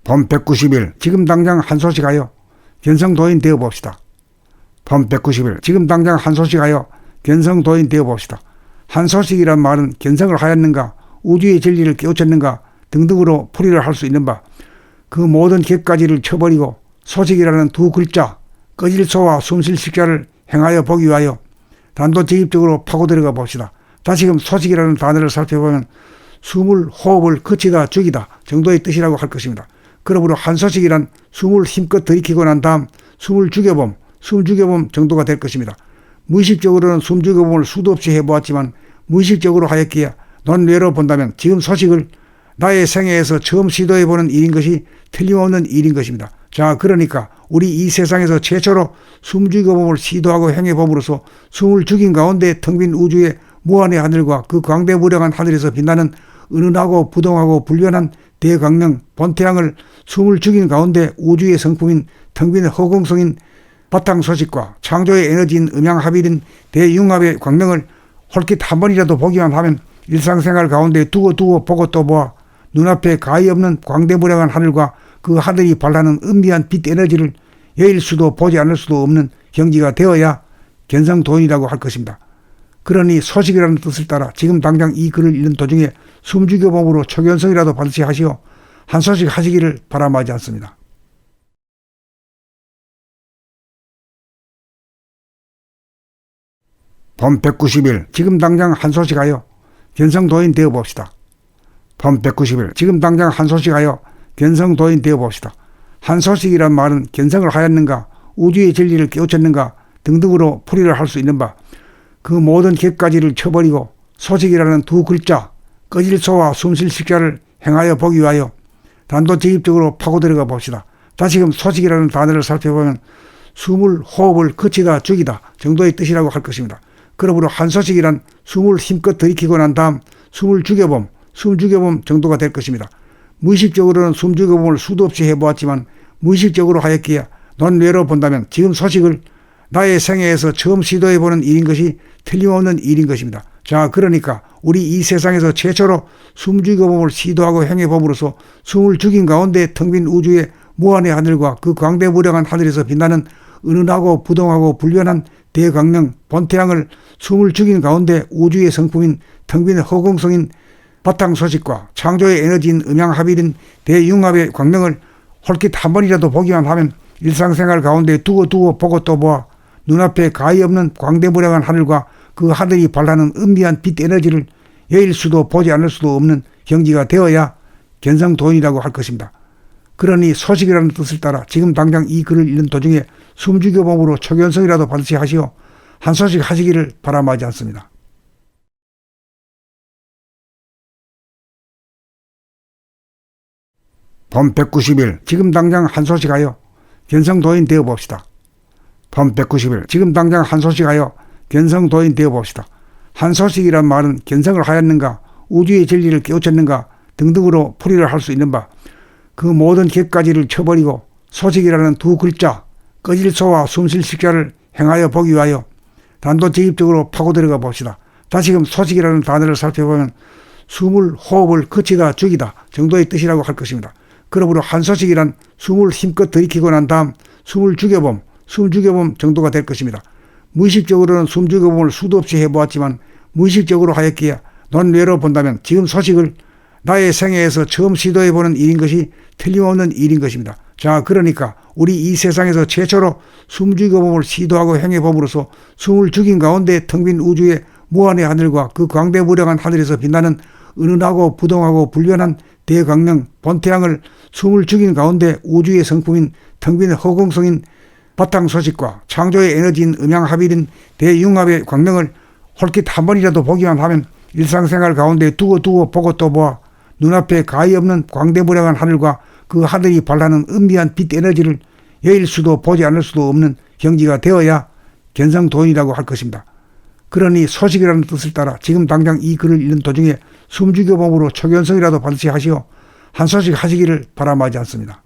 봄 190일 지금 당장 한 소식하여 견성도인 되어봅시다. 봄 190일 지금 당장 한 소식하여 견성도인 되어봅시다. 한 소식이란 말은 견성을 하였는가, 우주의 진리를 깨우쳤는가 등등으로 풀이를 할 수 있는 바, 그 모든 객가지를 쳐버리고 소식이라는 두 글자, 꺼질소와 숨쉴 식자를 행하여 보기 위하여 단도직입적으로 파고 들어가 봅시다. 다시금 소식이라는 단어를 살펴보면 숨을, 호흡을 그치다 죽이다 정도의 뜻이라고 할 것입니다. 그러므로 한 소식이란 숨을 힘껏 들이키고 난 다음 숨을 죽여봄, 숨 죽여봄 정도가 될 것입니다. 무의식적으로는 숨 죽여봄을 수도 없이 해보았지만 무의식적으로 하였기에 논외로 본다면 지금 소식을 나의 생애에서 처음 시도해보는 일인 것이 틀림없는 일인 것입니다. 자, 그러니까 우리 이 세상에서 최초로 숨 죽여봄을 시도하고 행해봄으로써 숨을 죽인 가운데 텅 빈 우주의 무한의 하늘과 그 광대무량한 하늘에서 빛나는 은은하고 부동하고 불변한 대광명 본태양을 숨을 죽인 가운데 우주의 성품인 텅 빈 허공성인 바탕소식과 창조의 에너지인 음양합일인 대융합의 광명을 홀깃 한 번이라도 보기만 하면 일상생활 가운데 두고 보고 또 보아 눈앞에 가히 없는 광대무량한 하늘과 그 하늘이 발하는 은비한 빛 에너지를 여일 수도 보지 않을 수도 없는 경지가 되어야 견성도인이라고 할 것입니다. 그러니 소식이라는 뜻을 따라 지금 당장 이 글을 읽는 도중에 숨죽여봄으로 초견성이라도 받으시 하시어 한 소식 하시기를 바람하지 않습니다. 봄 190일 지금 당장 한 소식하여 견성도인 되어봅시다. 봄 190일 지금 당장 한 소식하여 견성도인 되어봅시다. 한 소식이란 말은 견성을 하였는가, 우주의 진리를 깨우쳤는가 등등으로 풀이를 할 수 있는 바, 그 모든 객가지를 쳐버리고 소식이라는 두 글자, 꺼질소와 숨쉴 식자를 행하여 보기 위하여 단도직입적으로 파고 들어가 봅시다. 다시금 소식이라는 단어를 살펴보면 숨을, 호흡을 그치다 죽이다 정도의 뜻이라고 할 것입니다. 그러므로 한 소식이란 숨을 힘껏 들이키고 난 다음 숨을 죽여봄, 숨 죽여봄 정도가 될 것입니다. 무의식적으로는 숨 죽여봄을 수도 없이 해보았지만 무의식적으로 하였기에 논외로 본다면 지금 소식을 나의 생애에서 처음 시도해보는 일인 것이 틀림없는 일인 것입니다. 자, 그러니까 우리 이 세상에서 최초로 숨 죽여봄을 시도하고 행해봄으로써 숨을 죽인 가운데 텅 빈 우주의 무한의 하늘과 그 광대무량한 하늘에서 빛나는 은은하고 부동하고 불변한 대광명 본태양을 숨을 죽인 가운데 우주의 성품인 텅 빈 허공성인 바탕소식과 창조의 에너지인 음양합일인 대융합의 광명을 홀깃 한 번이라도 보기만 하면 일상생활 가운데 두고 보고 또 보아 눈앞에 가히 없는 광대무량한 하늘과 그 하늘이 발하는 은비한 빛 에너지를 여일 수도 보지 않을 수도 없는 경지가 되어야 견성도인이라고 할 것입니다. 그러니 소식이라는 뜻을 따라 지금 당장 이 글을 읽는 도중에 숨죽여봄으로 초견성이라도 받으시 하시어 한 소식 하시기를 바람하지 않습니다. 봄 190일 지금 당장 한 소식하여 견성도인 되어봅시다. 봄 190일 지금 당장 한 소식하여 견성도인 되어봅시다. 한 소식이란 말은 견성을 하였는가, 우주의 진리를 깨우쳤는가 등등으로 풀이를 할 수 있는 바, 그 모든 객가지를 쳐버리고 소식이라는 두 글자, 꺼질소와 숨쉴 식자를 행하여 보기 위하여 단도직입적으로 파고 들어가 봅시다. 다시금 소식이라는 단어를 살펴보면 숨을, 호흡을 그치다 죽이다 정도의 뜻이라고 할 것입니다. 그러므로 한 소식이란 숨을 힘껏 들이키고 난 다음 숨을 죽여봄, 숨 죽여봄 정도가 될 것입니다. 무의식적으로는 숨 죽여봄을 수도 없이 해보았지만 무의식적으로 하였기에 논외로 본다면 지금 소식을 나의 생애에서 처음 시도해보는 일인 것이 틀림없는 일인 것입니다. 자, 그러니까 우리 이 세상에서 최초로 숨 죽여봄을 시도하고 행해봄으로써 숨을 죽인 가운데 텅 빈 우주의 무한의 하늘과 그 광대무량한 하늘에서 빛나는 은은하고 부동하고 불변한 대광명 본태양을 숨을 죽인 가운데 우주의 성품인 텅 빈 허공성인 바탕소식과 창조의 에너지인 음양합일인 대융합의 광명을 홀깃 한 번이라도 보기만 하면 일상생활 가운데 두고 보고 또 보아 눈앞에 가히 없는 광대무량한 하늘과 그 하늘이 발하는 은비한 빛 에너지를 여일 수도 보지 않을 수도 없는 경지가 되어야 견성도인이라고 할 것입니다. 그러니 소식이라는 뜻을 따라 지금 당장 이 글을 읽는 도중에 숨죽여봄으로 초견성이라도 받으시 하시어 한 소식 하시기를 바람하지 않습니다.